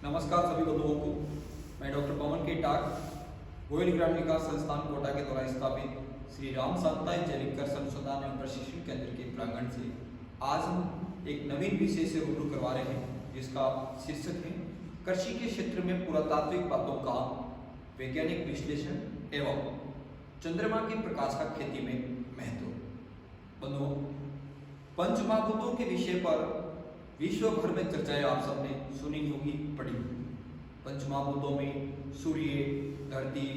नमस्कार सभी बंधुओं को। मैं डॉक्टर पवन के टाक गोयल ग्राम विकास संस्थान कोटा के द्वारा स्थापित श्री राम शांताएं जैविक कृषि अनुसंधान एवं प्रशिक्षण केंद्र के प्रांगण से आज हम एक नवीन विषय से रूबरू करवा रहे हैं, जिसका शीर्षक है कृषि के क्षेत्र में पुरातात्विक बातों का वैज्ञानिक विश्लेषण एवं चंद्रमा के प्रकाश का खेती में महत्व। बंधुओं, पंचमहाभूतों के विषय पर विश्व भर में चर्चाएं आप सबने सुनी होगी, पढ़ी होगी। पंचमहाभूतों में सूर्य, धरती,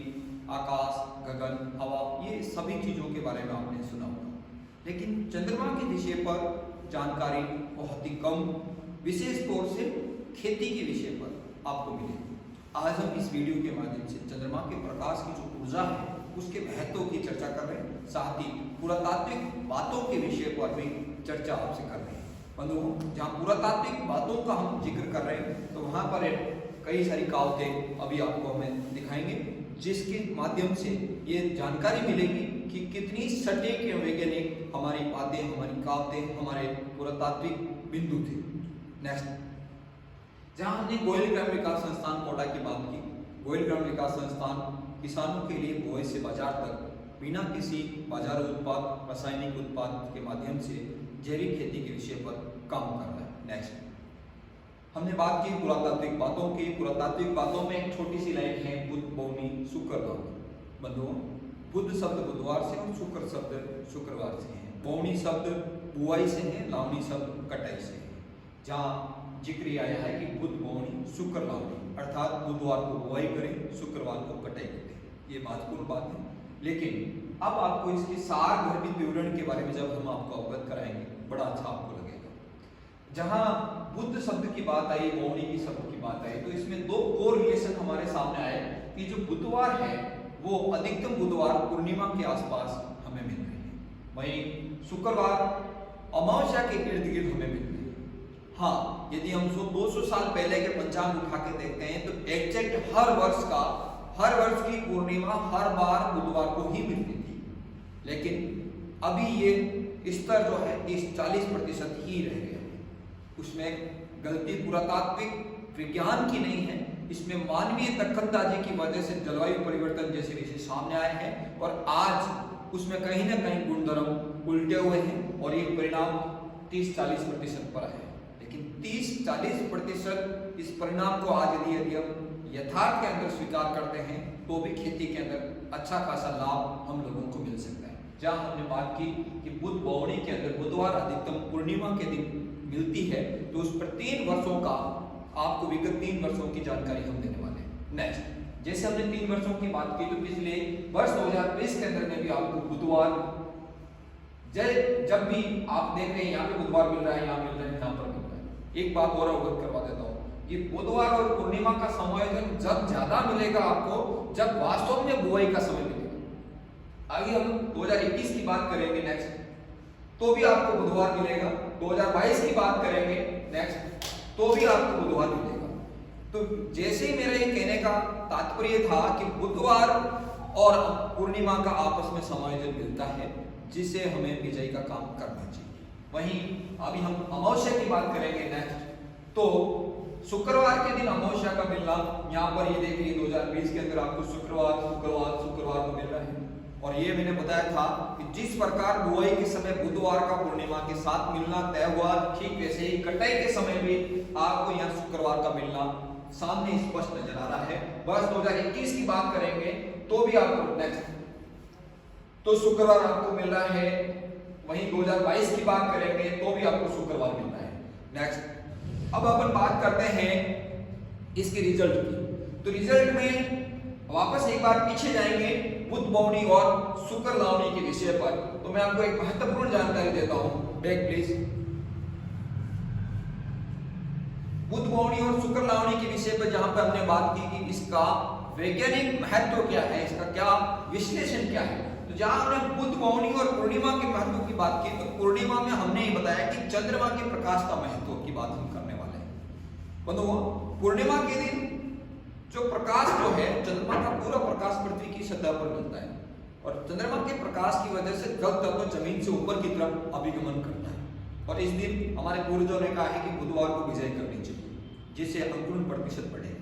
आकाश, गगन, हवा, ये सभी चीजों के बारे में आपने सुना होगा, लेकिन चंद्रमा के विषय पर जानकारी बहुत ही कम, विशेष तौर से खेती के विषय पर आपको मिलेगी। आज हम इस वीडियो के माध्यम से चंद्रमा के प्रकाश की जो ऊर्जा है उसके महत्व की चर्चा कर रहे हैं, साथ ही पुरातात्विक बातों के विषय पर भी चर्चा आपसे कर रहे हैं। बंधुओं, जहाँ पुरातात्विक बातों का हम जिक्र कर रहे हैं तो वहाँ पर कई सारी कहावतें अभी आपको हमें दिखाएंगे, जिसके माध्यम से ये जानकारी मिलेगी कि कितनी सटीक एवं वैज्ञानिक हमारी बातें, हमारी कहावतें, हमारे पुरातात्विक बिंदु थे। नेक्स्ट, जहाँ हमने गोयल ग्राम विकास संस्थान कोटा की बात की। गोयल ग्राम विकास संस्थान किसानों के लिए बुआई से बाजार तक बिना किसी बाजार उत्पाद, रासायनिक उत्पाद के माध्यम से जैविक खेती के विषय पर काम कर रहा है। नेक्स्ट, हमने बात की पुरातात्विक बातों की। पुरातात्विक बातों में एक छोटी सी लाइन है, बुध, बौनी, शुक्र, लावनी। बंधुओं, बुध शब्द बुधवार से और शुक्र शब्द शुक्रवार से है। बौनी शब्द बुआई से है, लावनी शब्द कटाई से है। जहाँ जिक्र आया है कि बुध, बौनी, शुक्र, लावनी, अर्थात बुधवार को बुआई करें, शुक्रवार को कटाई करें। ये महत्वपूर्ण बात है, लेकिन अब आपको इसके सारगर्भित विवरण के बारे में जब हम आपको अवगत कराएंगे, बड़ा अच्छा आपको लगेगा। जहां बुध शब्द की बात आई, बौनी की शब्द की बात आई, तो इसमें दो कोरिलेशन हमारे सामने आए कि जो बुधवार है वो अधिकतम बुधवार पूर्णिमा के आसपास हमें मिल रही है, वहीं शुक्रवार अमावस्या के इर्द गिर्द हमें मिल रही है। हाँ, यदि हम 200 साल पहले के पंचांग उठा के देखते हैं तो एग्जैक्ट हर वर्ष की पूर्णिमा हर बार बुधवार को ही मिलती थी, लेकिन अभी ये स्तर जो है 30-40% ही रह गया है। उसमें गलती पुरातात्विक विज्ञान की नहीं है, इसमें मानवीय दखलंदाजी की वजह से जलवायु परिवर्तन जैसे विषय सामने आए हैं और आज उसमें कहीं ना कहीं गुणधर्म उल्टे हुए हैं और ये परिणाम 30-40% पर आए हैं। लेकिन 30-40% इस परिणाम को आज यदि हम यथार्थ के अंदर स्वीकार करते हैं तो भी खेती के अंदर अच्छा खासा लाभ हम लोगों को मिल सकता है। जहां हमने बात की कि बुध, बौनी के अंदर बुधवार अधिकतम पूर्णिमा के दिन मिलती है, तो उस पर 3 वर्षों का आपको विगत 3 वर्षों की जानकारी हम देने वाले हैं। नेक्स्ट, जैसे हमने 3 वर्षों की बात की तो पिछले वर्ष 2020 के अंदर में भी आपको बुधवार, जब भी आप देख रहे हैं यहाँ पे बुधवार मिल रहा है, यहाँ मिल रहा है, यहाँ पर मिल रहा है। एक बात और अवगत करवा देता हूँ कि बुधवार और पूर्णिमा का समायोजन जब ज्यादा मिलेगा आपको, जब वास्तव में बुआई का समय मिलेगा। आगे हम 2021 की बात करेंगे नेक्स्ट, तो भी आपको बुधवार मिलेगा। 2022 की बात करेंगे नेक्स्ट, तो भी आपको बुधवार मिलेगा। तो जैसे ही मेरा ये कहने का तात्पर्य था कि बुधवार और पूर्णिमा का आपस में समायोजन मिलता है, जिसे हमें बिजाई का काम करना चाहिए। वहीं अभी हम अमावस्या की बात करेंगे नेक्स्ट, तो शुक्रवार के दिन अमावस्या का मिलना, यहाँ पर ये देखिए 2020 के अंदर आपको शुक्रवार को मिल रहा है। और ये मैंने बताया था कि जिस प्रकार बुआई के समय बुधवार का पूर्णिमा के साथ मिलना तय हुआ, ठीक वैसे ही कटाई के समय भी आपको यहाँ शुक्रवार का मिलना सामने स्पष्ट नजर आ रहा है। वर्ष 2021 की बात करेंगे तो भी आपको नेक्स्ट, तो शुक्रवार आपको मिल रहा है। वहीं 2022 की बात करेंगे तो भी आपको शुक्रवार मिल रहा है। नेक्स्ट, अब अपन बात करते हैं इसके रिजल्ट की। तो रिजल्ट में वापस एक बार पीछे जाएंगे बुध, बौनी और शुक्र, लावनी के विषय पर। तो मैं आपको एक महत्वपूर्ण जानकारी देता हूं, बैक प्लीज। बुध, बौनी और शुक्र, लावनी के विषय पर जहां पर हमने बात की कि इसका वैज्ञानिक महत्व क्या है, इसका क्या विश्लेषण क्या है। तो जहां हमने बुध, बौनी और पूर्णिमा के महत्व की बात की, तो पूर्णिमा में हमने ये बताया कि चंद्रमा के प्रकाश का महत्व की बात हम करने वाले हैं। बंधुओं, पूर्णिमा के दिन जो प्रकाश जो है, चंद्रमा का पूरा प्रकाश पृथ्वी की सतह पर मिलता है और चंद्रमा के प्रकाश की वजह से जल तत्व जमीन से ऊपर की तरफ अभिगमन करता है। और इस दिन हमारे पूर्वजों ने कहा है कि बुधवार को बिजाई करनी चाहिए। जिससे अंकुरण प्रतिशत बढ़ेगा।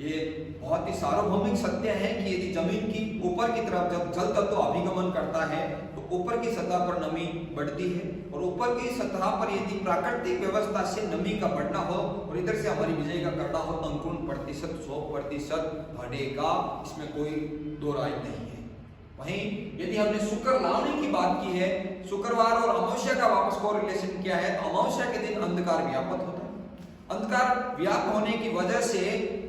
ये बहुत ही सार्वभौमिक सत्य है कि यदि जमीन की ऊपर की तरफ जब जल तत्व अभिगमन करता है तो ऊपर की सतह पर नमी बढ़ती है, और ऊपर की सतह पर यदि प्राकृतिक व्यवस्था से नमी का बढ़ना हो और इधर से हमारी बिजली का करना हो तो अंकुरण प्रतिशत 100% बढ़ेगा, इसमें कोई दो राय नहीं है। वहीं यदि हमने शुक्र लावणी की बात की है, शुक्रवार और अमावस्या का वापस को रिलेशन किया है, तो अमावस्या के दिन अंधकार व्यापक होता है। अंधकार व्याप्त होने की वजह से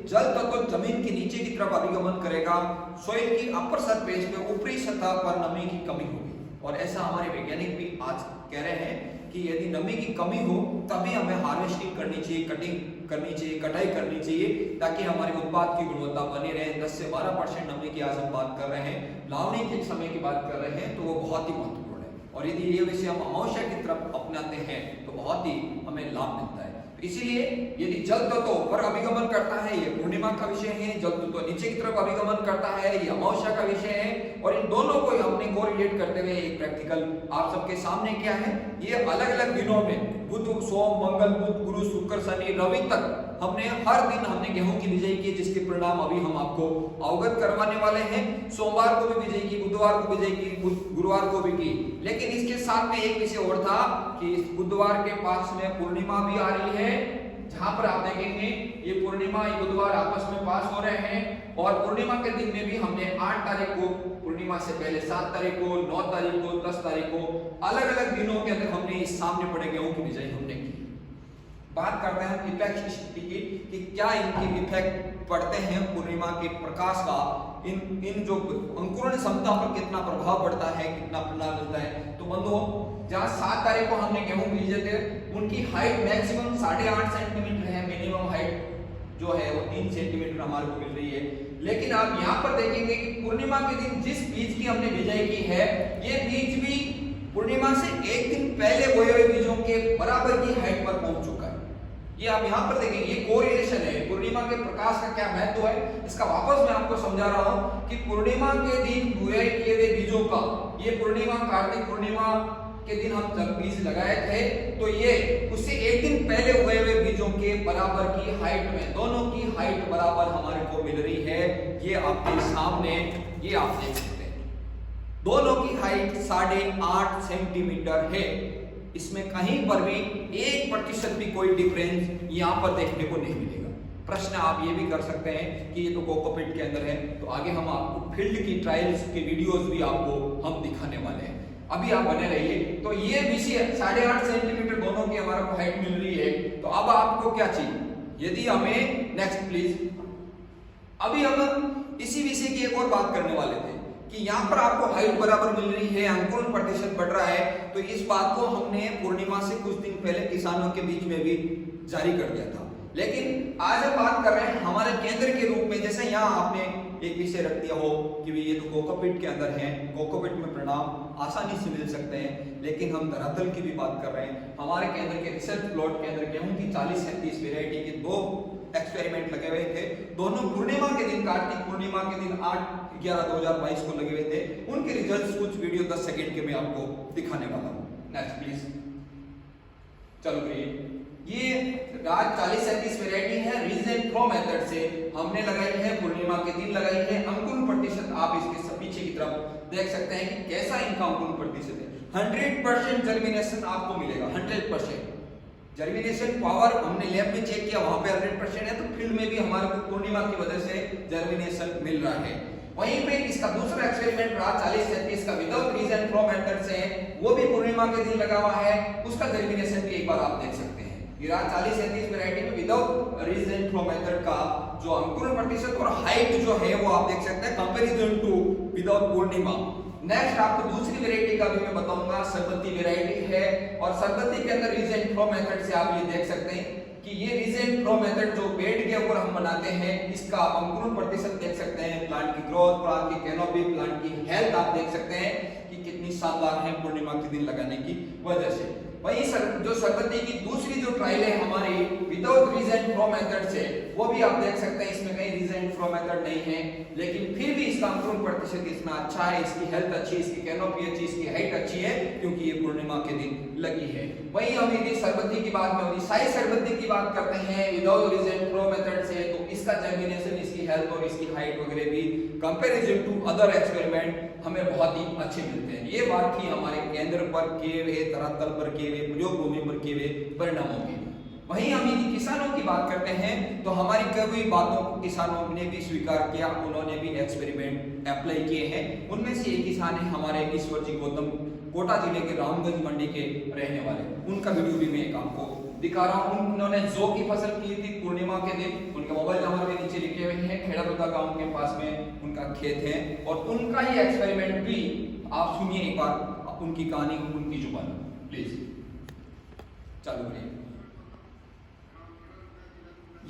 जल तत्व जमीन के नीचे की तरफ अभिगमन करेगा, सॉइल की अपर सरफेस पे ऊपरी सतह पर नमी की कमी होगी। और ऐसा हमारे वैज्ञानिक भी आज कह रहे हैं कि यदि नमी की कमी हो तभी हमें हार्वेस्टिंग करनी चाहिए, कटिंग करनी चाहिए, कटाई करनी चाहिए, ताकि हमारे उत्पाद की गुणवत्ता बनी रहे। 10 से 12% नमी की आज हम बात कर रहे हैं, लावणी के समय की बात कर रहे हैं, तो वो बहुत ही महत्वपूर्ण है। और यदि ये विषय हम अमावस्या की तरफ अपनाते हैं तो बहुत ही हमें लाभ मिलता है। इसीलिए यदि जल तत्व ऊपर अभिगमन करता है, ये पूर्णिमा का विषय है, जल तत्व नीचे की तरफ अभिगमन करता है, ये अमावस्या का विषय है। और इन दोनों को हमने कोरिलेट करते हुए एक प्रैक्टिकल आप सबके सामने किया है। ये अलग अलग दिनों में बुध, सोम, मंगल, बुध, गुरु, शुक्र, शनि, रवि तक हमने हर दिन हमने गेहूं की बिजाई की, जिसके परिणाम अभी हम आपको अवगत करवाने वाले हैं। सोमवार को भी बिजाई की, बुधवार को बिजाई की, गुरुवार को भी की। लेकिन इसके साथ में एक विषय और था कि इस बुधवार के पास में पूर्णिमा भी आ रही है, जहां पर आप देखेंगे ये पूर्णिमा ये बुधवार आपस में पास हो रहे हैं। और पूर्णिमा के दिन में भी हमने 8 तारीख को, पूर्णिमा से पहले 7 तारीख को, 9 तारीख को, 10 तारीख को, अलग अलग दिनों के अंदर हमने इस सामने पड़े गेहूं की बिजाई हमने की। बात करते हैं इफेक्ट की कि क्या इनकी इफेक्ट पड़ते हैं पूर्णिमा के प्रकाश का, इन जो अंकुरण क्षमता पर कितना प्रभाव पड़ता है, कितना परिणाम मिलता है। तो बंधुओं, जहाँ 7 तारीख को हमने गेहूं बीजे थे, उनकी हाइट मैक्सिमम 8.5 सेंटीमीटर है, मिनिमम हाइट जो है वो 3 सेंटीमीटर हमारे को मिल रही है। लेकिन आप यहाँ पर देखेंगे कि पूर्णिमा के दिन जिस बीज की हमने बिजाई की है, ये बीज भी पूर्णिमा से एक दिन पहले बोए हुए बीजों के बराबर की हाइट पर पहुंच चुका है। ये आप यहाँ पर देखेंगे, ये कोरिलेशन है। पूर्णिमा के प्रकाश का क्या महत्व है, इसका वापस मैं आपको समझा रहा हूँ कि पूर्णिमा के दिन बुआई किए गए बीजों का, ये पूर्णिमा कार्तिक पूर्णिमा के दिन हम जब बीज लगाए थे, तो ये उससे एक दिन पहले उगाए हुए बीजों के बराबर की हाइट में, दोनों की हाइट बराबर हमारे को मिल रही है। ये आपके सामने ये आप देख सकते हैं, दोनों की हाइट 8.5 सेंटीमीटर है। इसमें कहीं पर भी 1% भी कोई डिफरेंस यहाँ पर देखने को नहीं मिलेगा। प्रश्न आप ये भी कर सकते हैं कि ये तो कोकोपीट के अंदर है, तो आगे हम आपको फील्ड की ट्रायल्स के वीडियोस भी आपको हम दिखाने वाले हैं, अभी आप बने रहिए। तो ये विषय 8.5 सेंटीमीटर दोनों की हमारे को हाइट मिल रही है। तो अब आपको क्या चाहिए, यदि हमें नेक्स्ट प्लीज, अभी हम इसी विषय की एक और बात करने वाले थे कि यहाँ पर आपको हाइट बराबर मिल रही है, अंकुरण प्रतिशत बढ़ रहा है। तो इस बात को हमने पूर्णिमा से कुछ दिन पहले किसानों के बीच में भी जारी कर दिया था। लेकिन आज हम बात कर रहे हैं हमारे केंद्र के रूप में, जैसे यहाँ आपने एक विषय रख दिया हो कि ये तो कोकोपीट के अंदर है, कोकोपीट में परिणाम आसानी से मिल सकते हैं। लेकिन हम धरातल की भी बात कर रहे हैं। हमारे केंद्र के रिसर्च प्लॉट के अंदर गेहूं की 40-37 वेरायटी के 2 एक्सपेरिमेंट लगे हुए थे, दोनों पूर्णिमा के दिन, कार्तिक पूर्णिमा के दिन 8/11/2022 को लगे हुए थे। उनके रिजल्ट्स कुछ वीडियो 10 सेकंड के मैं आपको दिखाने वाला हूँ। नेक्स्ट प्लीज, चलो करिए। ये 40-37 वेरायटी है, रीज एंड फ्लो मेथड से हमने लगाई है, पूर्णिमा के दिन लगाई है। अंकुरण प्रतिशत आप इसके पीछे की तरफ देख सकते हैं कि कैसा इनका अंकुरण प्रतिशत है। 100% जर्मिनेशन आपको मिलेगा, 100% जर्मिनेशन पावर हमने लैब में चेक किया, वहां पे 100% है। तो फील्ड में भी हमारे को पूर्णिमा की वजह से जर्मिनेशन मिल रहा है। वहीं पे इसका दूसरा एक्सपेरिमेंट रहा 40-37 का विदाउट रीज एंड फ्लो मेथड से, वो भी पूर्णिमा के दिन लगा हुआ है, उसका जर्मिनेशन भी एक बार आप देख सकते हैं। ये रहा 40-37 वैरायटी में विदाउट रीज एंड फ्लो मेथड का जो अंकुरण प्रतिशत और हाइट जो है वो आप देख सकते हैं comparison to without Purnima. Next आपको दूसरी वैरायटी का भी मैं बताऊंगा, सरबती वैरायटी है, और सरबती के अंदर रीज एंड फ्लो मेथड से आप ये देख सकते हैं कि ये रीज एंड फ्लो मेथड जो बेड के ऊपर हम बनाते हैं, इसका अंकुरण प्रतिशत देख सकते हैं, प्लांट की ग्रोथ, प्लांट की कैनोपी, प्लांट की हेल्थ आप देख सकते हैं कि कितनी शानदार है पूर्णिमा के दिन लगाने की वजह से। वहीं जो सरबती की दूसरी जो ट्रायल है हमारी विदाउट रीज एंड फ्लो मेथड से, वो भी आप देख सकते हैं इसमें कहीं रीज एंड फ्लो मेथड नहीं है, लेकिन फिर भी इसका अंकुरण प्रतिशत इसमें अच्छा है, इसकी हेल्थ अच्छी है, इसकी कैनोपी अच्छी, इसकी हाइट अच्छी है, क्योंकि ये पूर्णिमा के दिन लगी है। वहीं हम यदि सरबती की बात में साई सरबती की बात करते हैं विदाउट रीज एंड फ्लो मेथड से, तो इसका जर्मिनेशन, इसकी हेल्थ और इसकी हाइट वगैरह भी कंपैरिजन टू अदर एक्सपेरिमेंट हमें बहुत ही अच्छे मिलते हैं। ये बात थी हमारे केंद्र पर किए हुए, धरातल पर किए हुए, प्रयोग भूमि पर किए हुए परिणामों की। वहीं हम यदि किसानों की बात करते हैं तो हमारी कई हुई बातों को किसानों ने भी स्वीकार किया, उन्होंने भी एक्सपेरिमेंट अप्लाई किए हैं। उनमें से एक किसान है हमारे ईश्वर जी गौतम, कोटा जिले के रामगंज मंडी के रहने वाले, उनका वीडियो भी मैं आपको दिखा रहा हूं। उन्होंने जौ की फसल की थी पूर्णिमा के दिन, उनके मोबाइल नंबर भी नीचे लिखे हुए हैं, खेड़ारुदा गांव के पास में उनका खेत है, और उनका ही एक्सपेरिमेंट भी आप सुनिए एक बार, उनकी कहानी उनकी जुबान, प्लीज चालू करिए।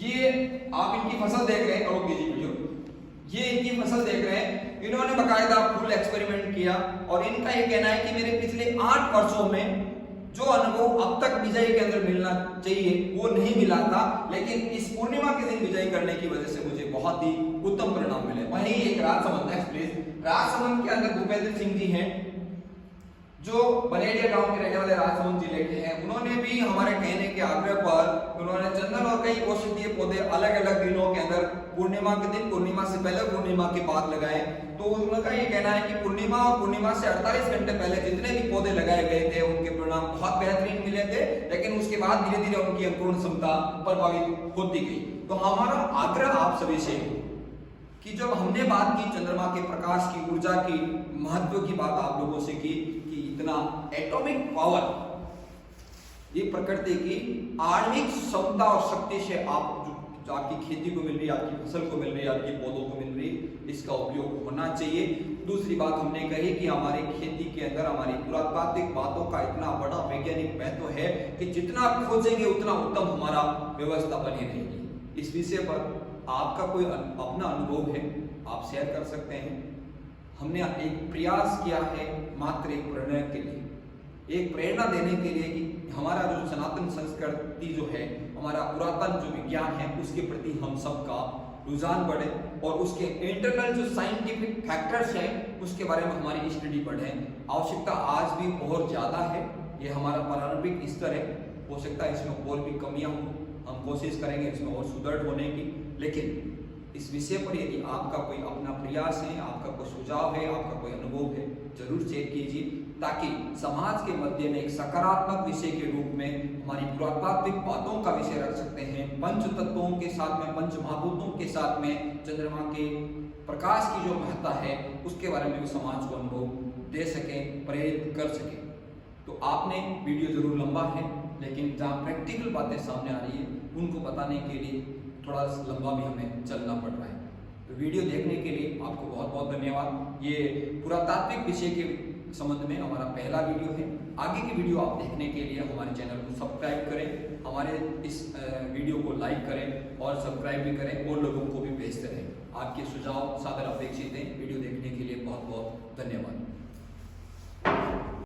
ये आप इनकी फसल देख रहे हैं, करो कीजिए वीडियो, ये इनकी फसल देख रहे हैं, इन्होंने बकायदा फुल एक्सपेरिमेंट किया, और इनका ये कहना है कि मेरे पिछले 8 वर्षों में जो अनुभव अब तक बिजाई के अंदर मिलना चाहिए वो नहीं मिला था, लेकिन इस पूर्णिमा के दिन बिजाई करने की वजह से मुझे बहुत ही उत्तम परिणाम मिले। वहीं एक राजसमंद एक्सप्रेस, राजसमंद के अंदर भूपेंद्र सिंह जी हैं जो बनेडिया गांव के रहने वाले राजसमंद जिले के हैं। उन्होंने भी हमारे कहने के आग्रह पर उन्होंने चंदन और कई औषधीय पौधे अलग अलग दिनों के अंदर, पूर्णिमा के दिन, पूर्णिमा से पहले, पूर्णिमा के बाद लगाए। तो उनका ये कहना है कि पूर्णिमा और पूर्णिमा से 48 घंटे पहले जितने भी पौधे लगाए गए थे उनके परिणाम बहुत बेहतरीन मिले थे, लेकिन उसके बाद धीरे धीरे उनकी अंकुरण क्षमता प्रभावित होती गई। तो हमारा आग्रह आप सभी से कि जब हमने बात की चंद्रमा के प्रकाश की, ऊर्जा की, महत्व की बात आप लोगों से की कि इतना एटॉमिक पावर, ये प्रकृति की आणविक क्षमता और शक्ति से आप जो आपकी खेती को मिल रही है, आपकी फसल को मिल रही है, आपकी पौधों को मिल रही है, इसका उपयोग होना चाहिए। दूसरी बात हमने कही कि हमारी खेती के अंदर हमारी पुरातात्विक बातों का इतना बड़ा वैज्ञानिक महत्व है कि जितना खोजेंगे उतना उत्तम हमारा व्यवस्था बनी रहेगी। इस विषय पर आपका कोई अपना अनुभव है, आप शेयर कर सकते हैं। हमने एक प्रयास किया है मात्र एक प्रेरणा के लिए, एक प्रेरणा देने के लिए कि हमारा जो सनातन संस्कृति जो है, हमारा पुरातन जो विज्ञान है, उसके प्रति हम सबका रुझान बढ़े, और उसके इंटरनल जो साइंटिफिक फैक्टर्स हैं उसके बारे में हमारी स्टडी बढ़े। आवश्यकता आज भी बहुत ज़्यादा है, ये हमारा प्रारंभिक स्तर है, हो सकता है इसमें और भी कमियां हों, हम कोशिश करेंगे इसमें और सुदृढ़ होने की। लेकिन इस विषय पर यदि आपका कोई अपना प्रयास है, आपका कोई सुझाव है, आपका कोई अनुभव है, जरूर शेयर कीजिए, ताकि समाज के मध्य में एक सकारात्मक विषय के रूप में हमारी पुरातात्विक बातों का विषय रख सकते हैं, पंच तत्वों के साथ में, पंच महाभूतों के साथ में चंद्रमा के प्रकाश की जो महत्ता है उसके बारे में भी समाज को अनुभव दे सकें, प्रेरित कर सकें। तो आपने वीडियो जरूर लंबा है, लेकिन जहाँ प्रैक्टिकल बातें सामने आ रही है उनको बताने के लिए थोड़ा लंबा भी हमें चलना पड़ रहा है। तो वीडियो देखने के लिए आपको बहुत बहुत धन्यवाद। ये पुरातात्विक विषय के संबंध में हमारा पहला वीडियो है। आगे की वीडियो आप देखने के लिए हमारे चैनल को सब्सक्राइब करें, हमारे इस वीडियो को लाइक करें और सब्सक्राइब भी करें, और लोगों को भी भेजते रहें। आपके सुझाव सादर अपेक्षित हैं। वीडियो देखने के लिए बहुत बहुत धन्यवाद।